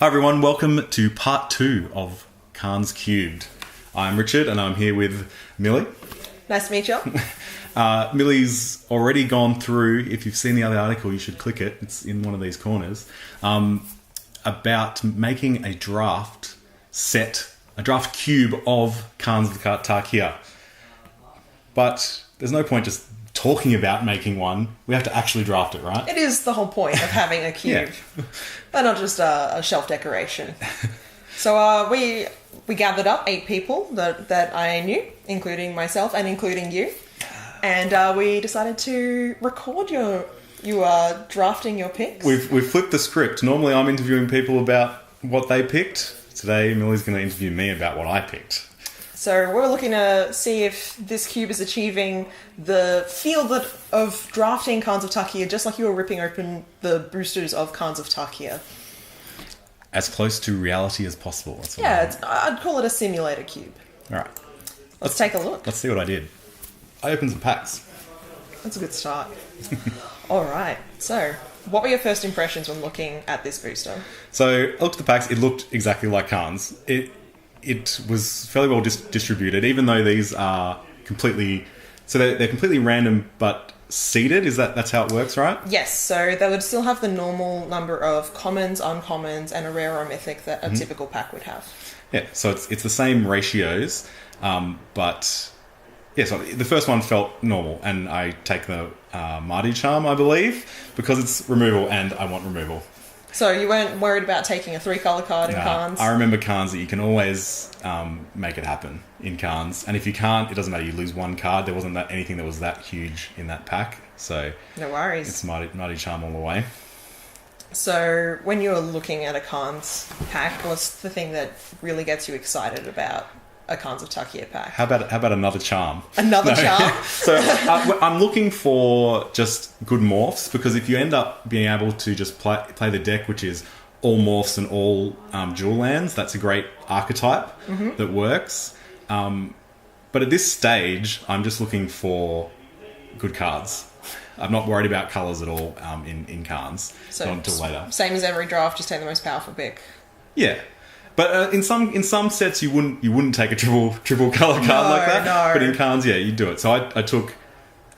Hi everyone, welcome to part 2 of Khans Cubed. I'm Richard and I'm here with Millie. Nice to meet you. Millie's already gone through, if you've seen the other article you should click it, it's in one of these corners, about making a draft cube of Khans of Tarkir. But there's no point just talking about making one, we have to actually draft it, right? It is the whole point of having a cube, but not just a shelf decoration. So we gathered up 8 people that I knew, including myself and including you, and we decided to record you drafting your picks. We've flipped the script. Normally I'm interviewing people about what they picked. Today Millie's going to interview me about what I picked. So we're looking to see if this cube is achieving the feel of drafting Khans of Tarkir, just like you were ripping open the boosters of Khans of Tarkir. As close to reality as possible. That's what I'd call it a simulator cube. All right. Let's take a look. Let's see what I did. I opened some packs. That's a good start. All right. So, what were your first impressions when looking at this booster? So, I looked at the packs. It looked exactly like Khans. It was fairly well distributed, even though these are completely... So, they're completely random, but seeded. That's how it works, right? Yes. So, they would still have the normal number of commons, uncommons, and a rare or mythic that a typical pack would have. Yeah. So, it's the same ratios, but... Yeah, so the first one felt normal, and I take the Mardi Charm, I believe, because it's removal, and I want removal. So you weren't worried about taking a 3-colour card in Khans? I remember Khans that you can always make it happen in Khans, and if you can't, it doesn't matter, you lose 1 card. There wasn't anything that was that huge in that pack, so... No worries. It's Mardi Charm all the way. So when you're looking at a Khans pack, what's the thing that really gets you excited about a Khans of Tarkir pack? How about another charm? Another charm? So I'm looking for just good morphs, because if you end up being able to just play the deck, which is all morphs and all dual lands, that's a great archetype that works. But at this stage, I'm just looking for good cards. I'm not worried about colours at all in Khans. So not until later. Same as every draft, just take the most powerful pick. Yeah. But in some sets you wouldn't take a triple color card like that. No. But in Khans, yeah, you do it. So I took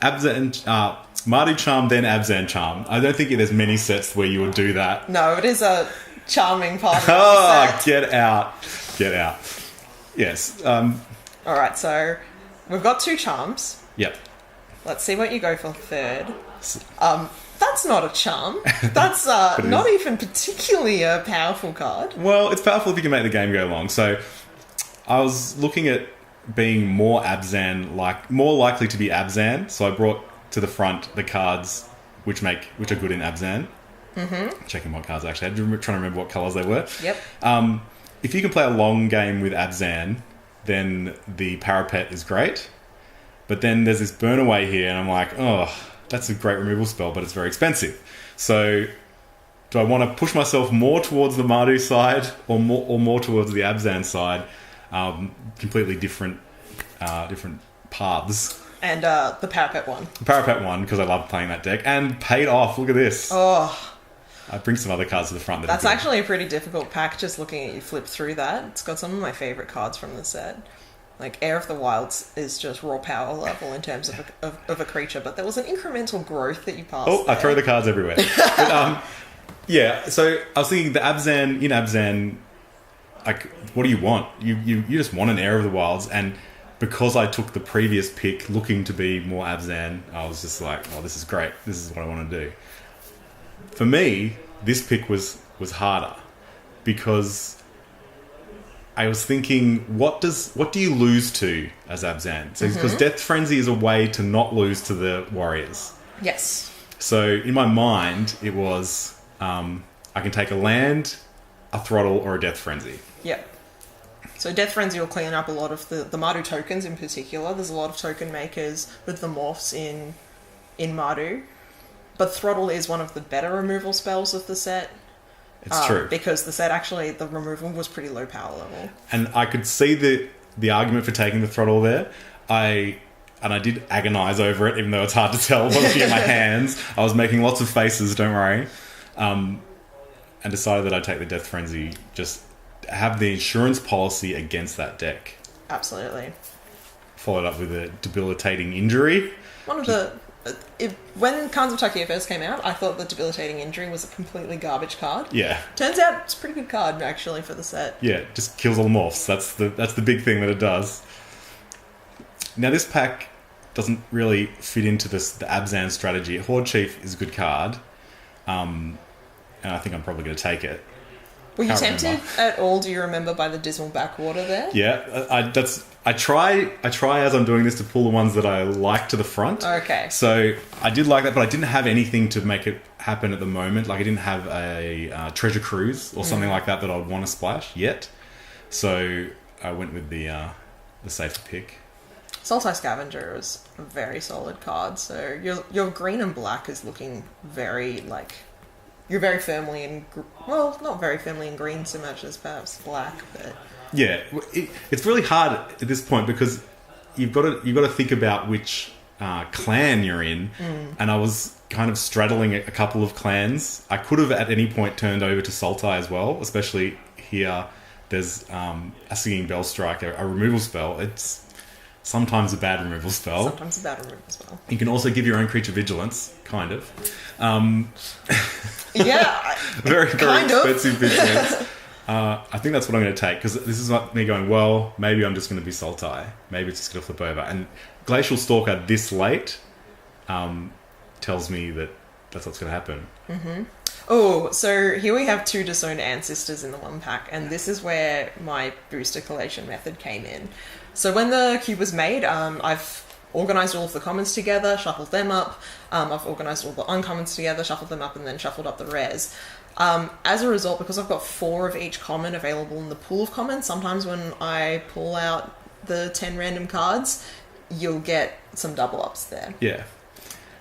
Mardi Charm, then Abzan Charm. I don't think there's many sets where you would do that. No, it is a charming part of the set. Get out. Yes. All right, so we've got 2 charms. Yep. Let's see what you go for third. That's not a charm. That's not even particularly a powerful card. Well, it's powerful if you can make the game go long. So I was looking at being more likely to be Abzan. So I brought to the front the cards which are good in Abzan. Checking what cards I actually had. Trying to remember what colours they were. Yep. If you can play a long game with Abzan, then the Parapet is great. But then there's this Burn Away here, and I'm like, oh... That's a great removal spell, but it's very expensive. So, do I want to push myself more towards the Mardu side or more towards the Abzan side? Completely different paths. And the Parapet one. The Parapet one, because I love playing that deck. And paid off. Look at this. Oh. I bring some other cards to the front. That's actually a pretty difficult pack, just looking at you flip through that. It's got some of my favourite cards from the set. Like, Heir of the Wilds is just raw power level in terms of a creature, but there was an incremental growth that you passed. Oh, I throw the cards everywhere. But, yeah, so I was thinking in Abzan, like, what do you want? You just want an Heir of the Wilds, and because I took the previous pick looking to be more Abzan, I was just like, oh, this is great. This is what I want to do. For me, this pick was harder, because... I was thinking, what do you lose to as Abzan? So because Death Frenzy is a way to not lose to the warriors. Yes. So in my mind, it was I can take a land, a Throttle, or a Death Frenzy. Yep. So Death Frenzy will clean up a lot of the Mardu tokens in particular. There's a lot of token makers with the morphs in Mardu. But Throttle is one of the better removal spells of the set. It's true. Because the set actually, the removal was pretty low power level. And I could see the argument for taking the Throttle there. I did agonise over it, even though it's hard to tell by looking at my hands. I was making lots of faces, don't worry. and decided that I'd take the Death Frenzy. Just have the insurance policy against that deck. Absolutely. Followed up with a debilitating injury. One of the... when Khans of Tarkir first came out, I thought the debilitating injury was a completely garbage card. Yeah. Turns out it's a pretty good card, actually, for the set. Yeah, just kills all the morphs. That's the big thing that it does. Now, this pack doesn't really fit into the Abzan strategy. Horde Chief is a good card. And I think I'm probably going to take it. Were you tempted at all, do you remember, by the Dismal Backwater there? Yeah, I try as I'm doing this to pull the ones that I like to the front. Okay. So I did like that, but I didn't have anything to make it happen at the moment. Like I didn't have a Treasure Cruise or something like that I'd want to splash yet. So I went with the safer pick. Sultai Scavenger is a very solid card. So your green and black is looking very like... You're very firmly in... Well, not very firmly in green so much as perhaps black, but... Yeah, it's really hard at this point because you've got to think about which clan you're in, and I was kind of straddling a couple of clans. I could have at any point turned over to Sultai as well, especially here. There's a Singing Bell Strike, a removal spell. It's sometimes a bad removal spell. Sometimes a bad removal spell. You can also give your own creature vigilance, kind of. Yeah, very expensive vigilance. I think that's what I'm going to take because this is not me going, well, maybe I'm just going to be Sultai. Maybe it's just going to flip over. And Glacial Stalker this late tells me that that's what's going to happen. Mm-hmm. Oh, so here we have 2 Disowned Ancestors in the one pack, and this is where my booster collation method came in. So when the cube was made, I've organised all of the commons together, shuffled them up. I've organised all the uncommons together, shuffled them up, and then shuffled up the rares. As a result, because I've got 4 of each common available in the pool of commons, sometimes when I pull out the 10 random cards, you'll get some double ups there. Yeah.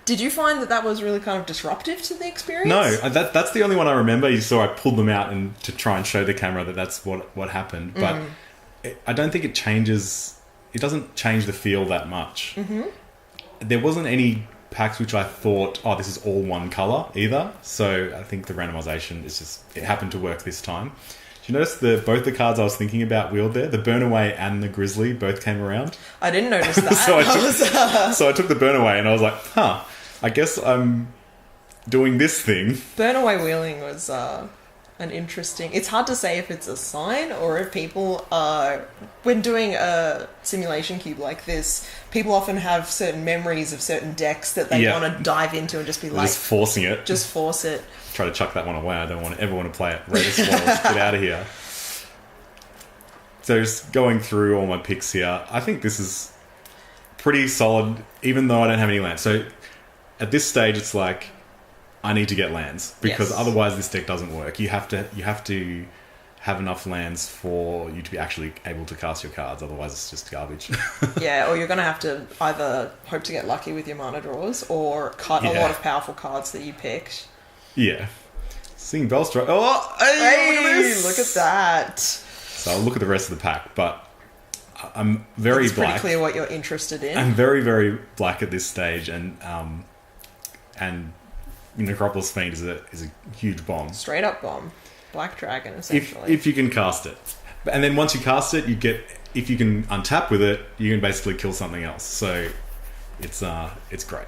Did you find that was really kind of disruptive to the experience? No, that's the only one I remember. You saw I pulled them out and to try and show the camera that that's what happened. But I don't think it changes... It doesn't change the feel that much. Mm-hmm. There wasn't any packs which I thought, oh, this is all one colour either. So I think the randomisation is just... It happened to work this time. Did you notice both the cards I was thinking about wheeled there? The Burn Away and the Grizzly both came around. I didn't notice that. So I took the Burn Away and I was like, I guess I'm doing this thing. Burn Away wheeling was an interesting... It's hard to say if it's a sign or if people are... When doing a simulation cube like this, people often have certain memories of certain decks that they want to dive into and just be like... Just forcing it. Just force it. Try to chuck that one away. I don't ever want to play it. Rate as well. Get out of here. So just going through all my picks here, I think this is pretty solid, even though I don't have any lands. So at this stage, it's like... I need to get lands because otherwise this deck doesn't work. You have to have enough lands for you to be actually able to cast your cards. Otherwise, it's just garbage. Yeah, or you're going to have to either hope to get lucky with your mana draws or cut a lot of powerful cards that you picked. Yeah. Singing Bell Strike. Oh, hey, look at that. So I'll look at the rest of the pack, but I'm very black. It's pretty clear what you're interested in. I'm very, very black at this stage, and Necropolis Fiend is a huge bomb. Straight up bomb. Black Dragon, essentially. If you can cast it. And then once you cast it, if you can untap with it, you can basically kill something else. So it's great.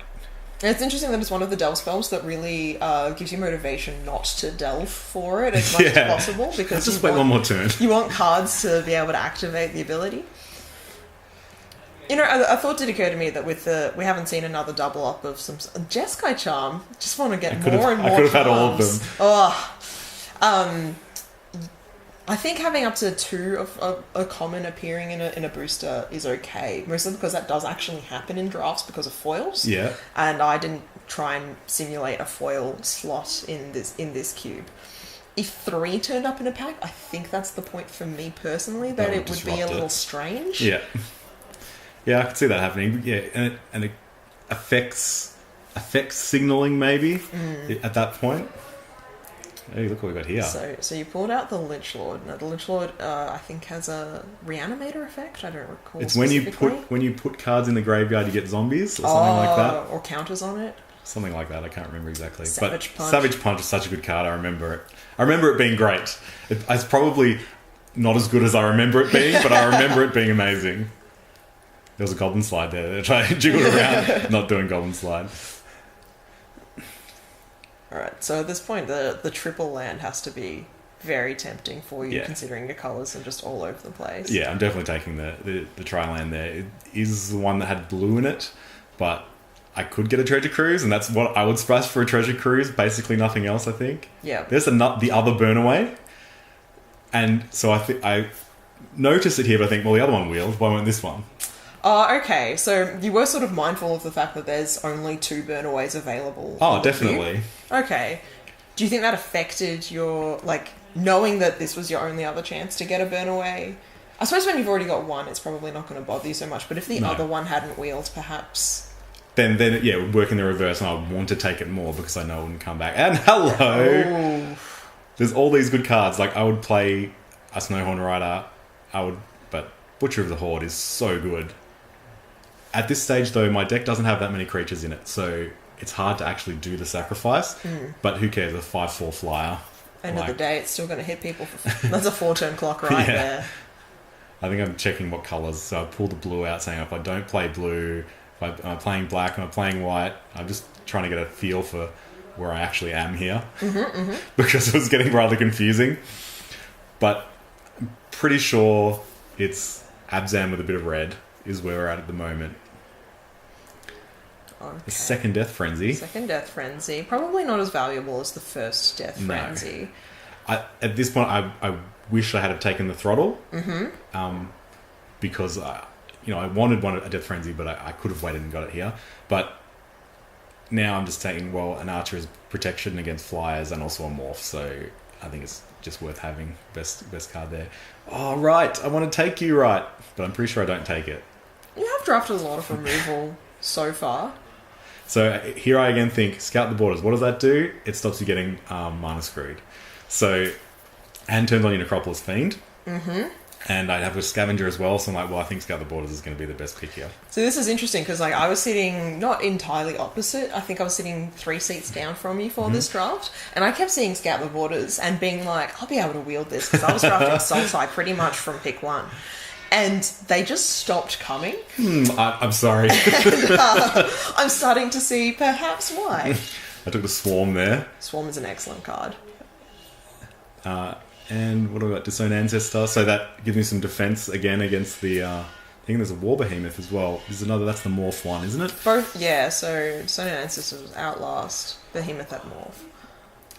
And it's interesting that it's one of the delve spells that really gives you motivation not to delve for it as much as possible. Because just wait one more turn. You want cards to be able to activate the ability. You know, a thought did occur to me that we haven't seen another double up of some Jeskai Charm. Just want to get more and more. I could have had all of them. Oh, I think having up to 2 of a common appearing in a booster is okay, mostly because that does actually happen in drafts because of foils. Yeah, and I didn't try and simulate a foil slot in this cube. If 3 turned up in a pack, I think that's the point for me personally that it would be a little strange. Yeah. Yeah, I could see that happening. Yeah, and it affects signaling maybe at that point. Hey, look what we got here. So you pulled out the Lich Lord. Now the Lich Lord, I think, has a Reanimator effect. I don't recall. It's when you put cards in the graveyard, you get zombies or something like that, or counters on it. Something like that. I can't remember exactly. Savage Punch. Savage Punch is such a good card. I remember it. I remember it being great. It's probably not as good as I remember it being, but I remember it being amazing. There was a Goblin Slide there that I jiggled around, not doing Goblin Slide. Alright, so at this point, the triple land has to be very tempting for you, Yeah. considering your colours are just all over the place. Yeah, I'm definitely taking the tri-land there. It is the one that had blue in it, but I could get a treasure cruise, and that's what I would splash for a treasure cruise. Basically nothing else, I think. Yeah. There's the other burn away. And so I noticed it here, but I think, well, the other one wheeled. Why won't this one? Okay, so you were sort of mindful of the fact that there's only 2 burnaways available. Oh, definitely. Okay. Do you think that affected your, like, knowing that this was your only other chance to get a burnaway? I suppose when you've already got one, it's probably not going to bother you so much, but if the other one hadn't wheeled, perhaps... Then yeah, it would work in the reverse, and I would want to take it more because I know it wouldn't come back. And hello! Ooh. There's all these good cards. Like, I would play a Snowhorn Rider, but Butcher of the Horde is so good. At this stage, though, my deck doesn't have that many creatures in it, so it's hard to actually do the sacrifice. But who cares? A 5/4 flyer. End of the day, it's still going to hit people. That's a 4-turn clock right there. I think I'm checking what colours. So I pulled the blue out, saying if I don't play blue, if I'm playing black, am I playing white? I'm just trying to get a feel for where I actually am here. Because it was getting rather confusing. But I'm pretty sure it's Abzan with a bit of red is where we're at the moment. Okay. The second Death Frenzy. Second Death Frenzy. Probably not as valuable as the first Death Frenzy. At this point, I wish I had taken the Throttle. Because, I wanted a Death Frenzy, but I could have waited and got it here. But now I'm just taking, an Archer is protection against flyers and also a Morph, so I think it's just worth having. Best card there. Oh, right, I want to take you, right. But I'm pretty sure I don't take it. You have drafted a lot of removal so far. So here I again think, Scout the Borders. What does that do? It stops you getting mana screwed. So, and turns on your Necropolis Fiend. And I'd have a Scavenger as well, so I'm like, I think Scout the Borders is going to be the best pick here. So this is interesting, because I was sitting not entirely opposite. I think I was sitting 3 seats down from you for this draft. And I kept seeing Scout the Borders and being like, I'll be able to wield this, because I was drafting Sultai pretty much from pick 1. And they just stopped coming. I'm sorry. I'm starting to see perhaps why. I took the Swarm there. Swarm is an excellent card. And what about Disown Ancestor? So that gives me some defense again against the... I think there's a War Behemoth as well. There's another... That's the Morph one, isn't it? Both, yeah. So Disown Ancestor was Outlast. Behemoth had Morph.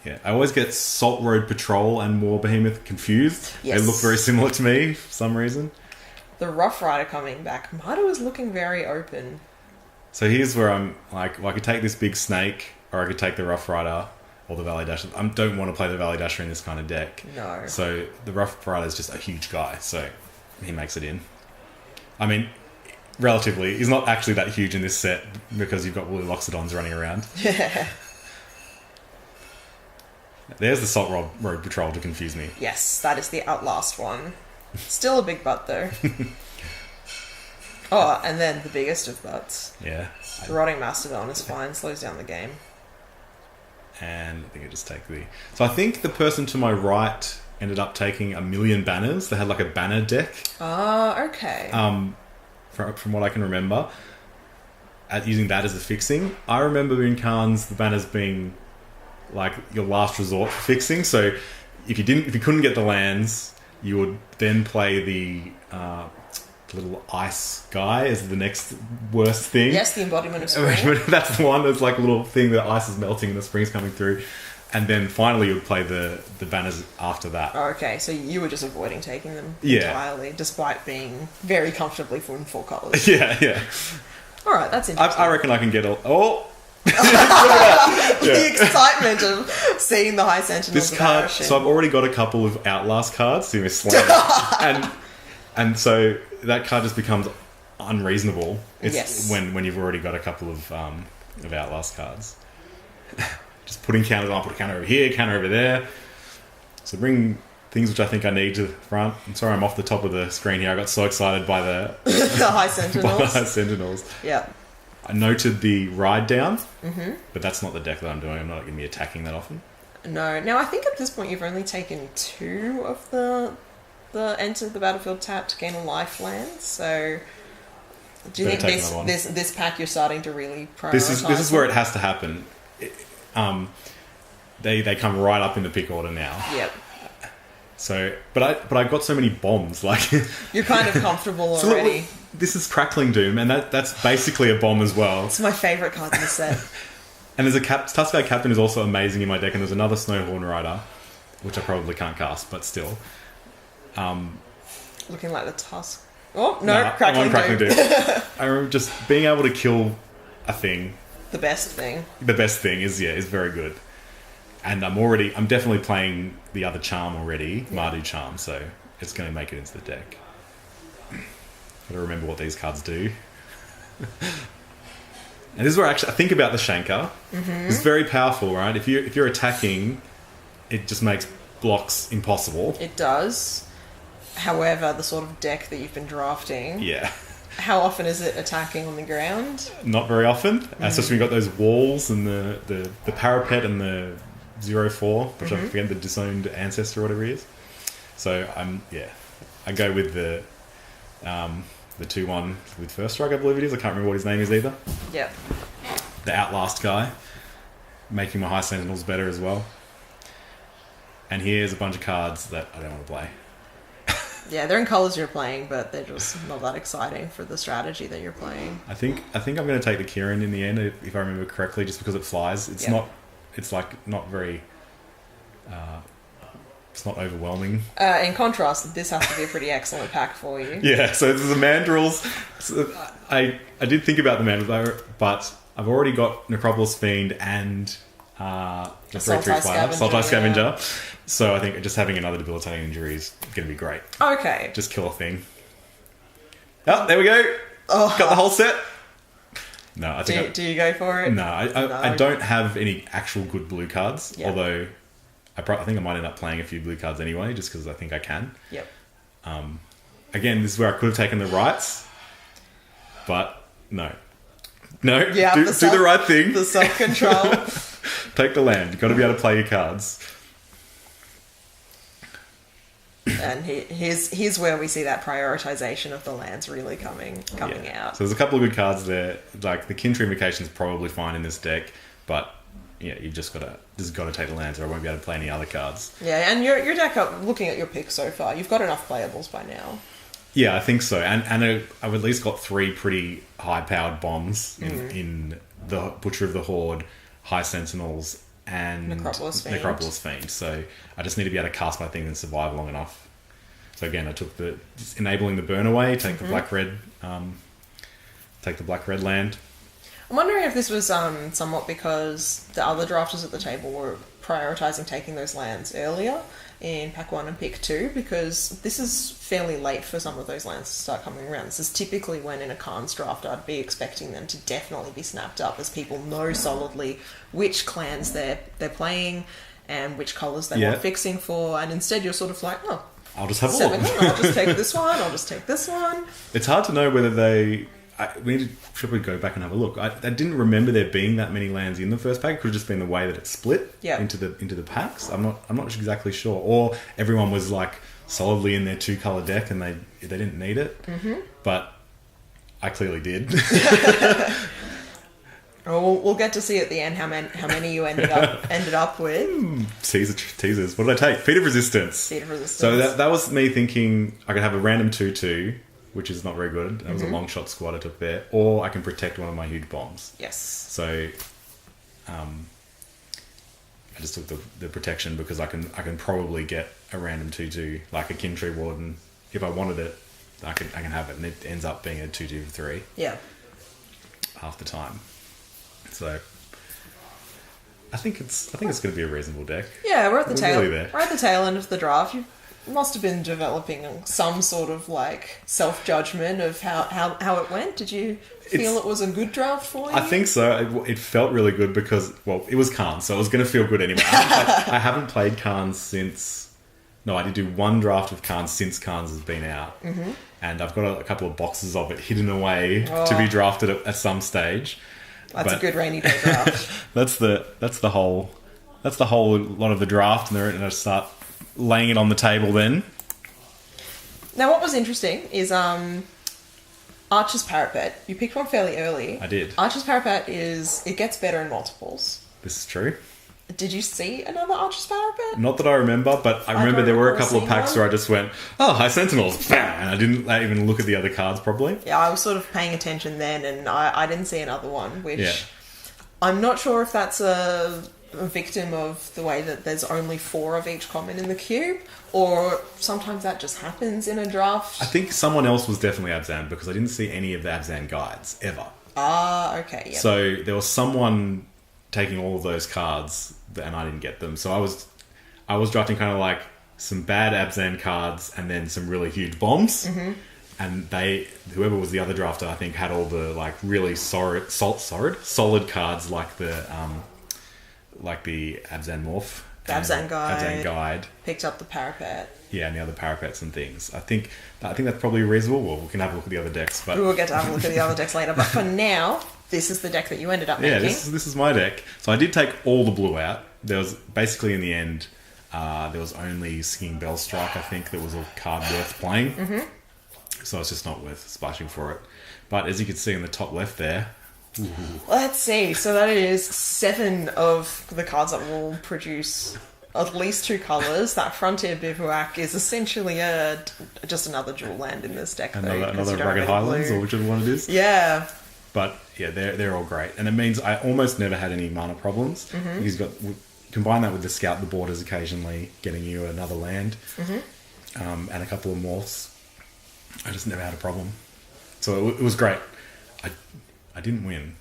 Yeah, I always get Salt Road Patrol and War Behemoth confused. Yes. They look very similar to me for some reason. The Rough Rider coming back. Mida was looking very open. So here's where I'm like, I could take this big snake, or I could take the Rough Rider, or the Valley Dasher. I don't want to play the Valley Dasher in this kind of deck. No. So the Rough Rider is just a huge guy, so he makes it in. I mean, relatively, he's not actually that huge in this set because you've got Woolly Loxodons running around. Yeah. There's the Salt Road Patrol to confuse me. Yes, that is the Outlast one. Still a big butt, though. Oh, and then the biggest of butts. Yeah. The Rotting Mastodon is fine, slows down the game. And I think I just take the... So I think the person to my right ended up taking 1,000,000 banners. They had like a banner deck. Ah, okay. From what I can remember. Using that as a fixing. I remember in Khans, the banners being like your last resort for fixing. So if you couldn't get the lands, you would then play the little ice guy as the next worst thing. Yes, the embodiment of spring. That's the one that's like a little thing that ice is melting and the spring's coming through. And then finally you would play the banners after that. Oh, okay, so you were just avoiding taking them Yeah. entirely, despite being very comfortably in 4 colours. Yeah. Alright, that's interesting. I reckon I can get The excitement of seeing the High Sentinels this card. of Arishin. So I've already got a couple of Outlast cards. See me slam it. And so that card just becomes unreasonable. It's Yes. when you've already got a couple of Outlast cards. Just putting counters on, put a counter over here, counter over there. So bring things which I think I need to the front. I'm sorry, I'm off the top of the screen here. I got so excited by the the High Sentinels. Sentinels. Yeah. I noted the ride down, but that's not the deck that I'm doing. I'm not going to be attacking that often. No. Now, I think at this point you've only taken 2 of the enter the battlefield tap to gain a life land, so... Do you think this pack you're starting to really prioritize? This is where it has to happen. They come right up in the pick order now. Yep. So, but I got so many bombs. Like you're kind of comfortable already. So this is Crackling Doom, and that's basically a bomb as well. It's my favourite card in the set. And there's a Tuskeye Captain who's also amazing in my deck, and there's another Snowhorn Rider, which I probably can't cast, but still. Looking like the Tusk. Oh no, Crackling Doom. I remember just being able to kill a thing. The best thing. The best thing is very good. And I'm definitely playing the other charm already, Mardu Charm, so it's going to make it into the deck. Gotta remember what these cards do. And this is where actually I think about the Shanker. It's very powerful, right? If you're attacking, it just makes blocks impossible. It does. However, the sort of deck that you've been drafting... Yeah. How often is it attacking on the ground? Not very often. Especially when you've got those walls and the parapet and the 0/4, which I forget, the Disowned Ancestor or whatever he is. So I go with the 2/1 with First Strike, I believe it is. I can't remember what his name is either. Yep. The Outlast guy. Making my High Sentinels better as well. And here's a bunch of cards that I don't want to play. Yeah, they're in colours you're playing, but they're just not that exciting for the strategy that you're playing. I think I'm going to take the Kieran in the end, if I remember correctly, just because it flies. It's not very... it's not overwhelming. In contrast, this has to be a pretty excellent pack for you. Yeah, so there's the Mandrills. So I did think about the Mandrills, but I've already got Necropolis Fiend and the 3/3 Sultai Scavenger. So I think just having another debilitating injury is going to be great. Okay. Just kill a thing. Oh, there we go. Oh. Got the whole set. No, I think. Do you go for it? No, I don't have any actual good blue cards. Yep. Although I think I might end up playing a few blue cards anyway, just because I think I can. Yep. Again, this is where I could have taken the rights, but no. Yeah, do the right thing. The self-control. Take the land. You've got to be able to play your cards. And here's where we see that prioritization of the lands really coming out. So there's a couple of good cards there. Like the Kintry Invocation is probably fine in this deck, but you've just got to take the lands, or I won't be able to play any other cards. Yeah, and your deck, looking at your picks so far, you've got enough playables by now. Yeah, I think so. And I've at least got 3 pretty high-powered bombs in the Butcher of the Horde, High Sentinels, and Necropolis Fiend. So I just need to be able to cast my thing and survive long enough. So again, I took enabling the burn away, take the black red land. I'm wondering if this was somewhat because the other drafters at the table were prioritising taking those lands earlier in pack 1 and pick 2, because this is fairly late for some of those lands to start coming around. This is typically when in a Khans draft I'd be expecting them to definitely be snapped up, as people know solidly which clans they're playing and which colours they want fixing for, and instead you're sort of like, oh, I'll just have a look. I'll just take this one, I'll just take this one. It's hard to know whether should we go back and have a look? I didn't remember there being that many lands in the first pack. It could have just been the way that it split into the packs. I'm not exactly sure. Or everyone was like solidly in their 2-color deck and they didn't need it. But I clearly did. We'll get to see at the end how many you ended up with. Teasers. What did I take? Feet of Resistance. So that was me thinking I could have a random 2/2. Which is not very good. That was a long shot squad I took there. Or I can protect one of my huge bombs. Yes. So I just took the protection because I can probably get a random 2/2, like a Kintree Warden. If I wanted it, I can have it, and it ends up being a 2/2 for 3. Yeah. Half the time. So I think it's going to be a reasonable deck. Yeah, we're at the tail end of the draft. You must have been developing some sort of like self-judgment of how it went. Did you feel it was a good draft for you? I think so. It felt really good because, well, it was Khans, so it was going to feel good anyway. I haven't played Khans since... No, I did do one draft of Khans since Khans has been out. and I've got a couple of boxes of it hidden away to be drafted at some stage. That's a good rainy day draft. that's the whole lot of the draft, and they're going to start laying it on the table then. Now, what was interesting is Archer's Parapet. You picked one fairly early. I did. Archer's Parapet it gets better in multiples. This is true. Did you see another Archer's Parapet? Not that I remember, but I remember there were a couple of packs where I just went, oh, High Sentinels, bam, and I didn't even look at the other cards probably. Yeah, I was sort of paying attention then, and I didn't see another one, which I'm not sure if that's a victim of the way that there's only 4 of each common in the cube, or sometimes that just happens in a draft. I think someone else was definitely Abzan, because I didn't see any of the Abzan guides, ever. Ah, okay, yeah. So there was someone taking all of those cards, and I didn't get them. So I was drafting kind of like some bad Abzan cards and then some really huge bombs. Mm-hmm. And whoever was the other drafter, I think, had all the like really solid cards like the Abzan Morph. Abzan Guide. Picked up the Parapet. Yeah, and the other parapets and things. I think that's probably reasonable. Well, we can have a look at the other decks, but we will get to have a look at the other decks later. But for now, this is the deck that you ended up making. Yeah, this is my deck. So I did take all the blue out. There was basically in the end, there was only Singing Bell Strike, I think, that was a card worth playing. Mm-hmm. So it's just not worth splashing for it. But as you can see in the top left there, ooh. Let's see. So that is 7 of the cards that will produce at least 2 colours. That Frontier Bivouac is essentially just another dual land in this deck. Another Rugged Highlands, or whichever one it is. Yeah. But yeah, they're all great. And it means I almost never had any mana problems. Mm-hmm. He's got... Combine that with the Scout the Borders occasionally getting you another land, mm-hmm. And a couple of morphs. I just never had a problem. So it was great. I didn't win.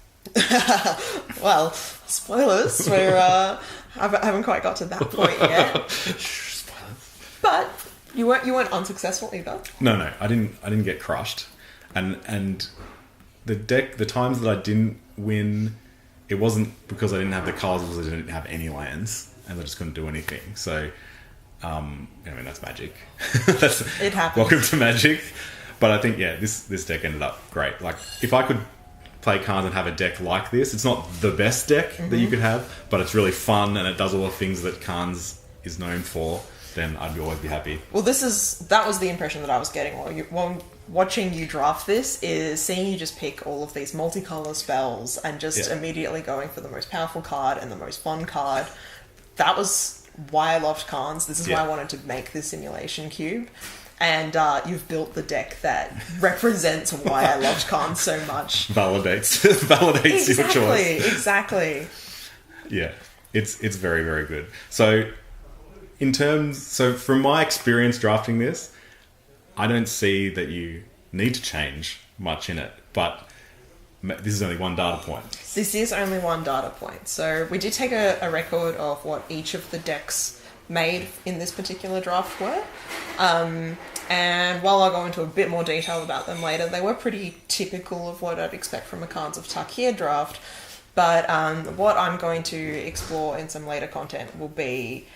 Well, spoilers. We haven't quite got to that point yet. Spoilers. But you weren't unsuccessful either. No, I didn't get crushed. And the times that I didn't win, it wasn't because I didn't have the colours, it was I didn't have any lands and I just couldn't do anything. So I mean, that's Magic. It happens. Welcome to Magic. But I think, this deck ended up great. Like, if I could play Khans and have a deck like this, it's not the best deck mm-hmm. that you could have, but it's really fun and it does all the things that Khans is known for, then I'd always be happy. Well, that was the impression that I was getting while watching you draft this, is seeing you just pick all of these multicolour spells and just immediately going for the most powerful card and the most fun card. That was why I loved Khans. This is why I wanted to make this simulation cube. And you've built the deck that represents why I loved Khans so much. Validates your choice. Exactly. Yeah, it's very, very good. So from my experience drafting this, I don't see that you need to change much in it, but this is only one data point. This is only one data point. So we did take a record of what each of the decks made in this particular draft were. And while I'll go into a bit more detail about them later, they were pretty typical of what I'd expect from a Khans of Tarkir draft. But what I'm going to explore in some later content will be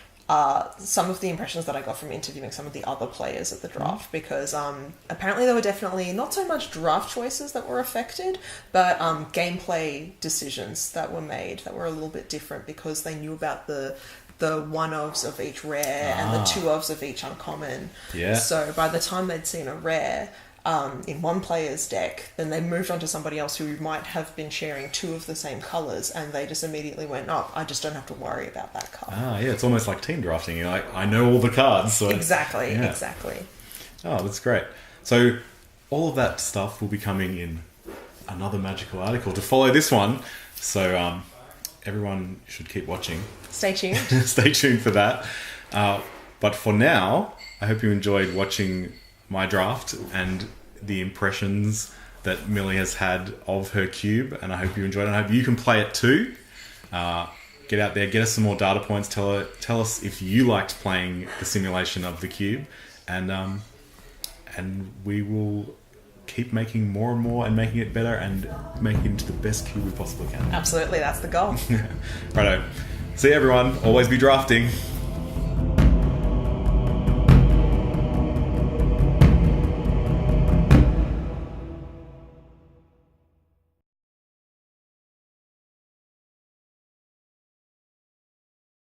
some of the impressions that I got from interviewing some of the other players at the draft, because apparently there were definitely not so much draft choices that were affected, but gameplay decisions that were made that were a little bit different because they knew about the 1-ofs of each rare and the 2-ofs of each uncommon. Yeah. So by the time they'd seen a rare in one player's deck, then they moved on to somebody else who might have been sharing 2 of the same colours, and they just immediately went, oh, I just don't have to worry about that card. Yeah, it's almost like team drafting. You're like, I know all the cards. So exactly. Oh, that's great. So all of that stuff will be coming in another magical article to follow this one. So everyone should keep watching. Stay tuned. Stay tuned for that. But for now, I hope you enjoyed watching my draft and the impressions that Millie has had of her cube, and I hope you enjoyed it. I hope you can play it too. Get out there, get us some more data points. Tell us if you liked playing the simulation of the cube, and we will keep making more and more and making it better and making it into the best cube we possibly can. Absolutely, that's the goal. Righto. See you, everyone. Always be drafting.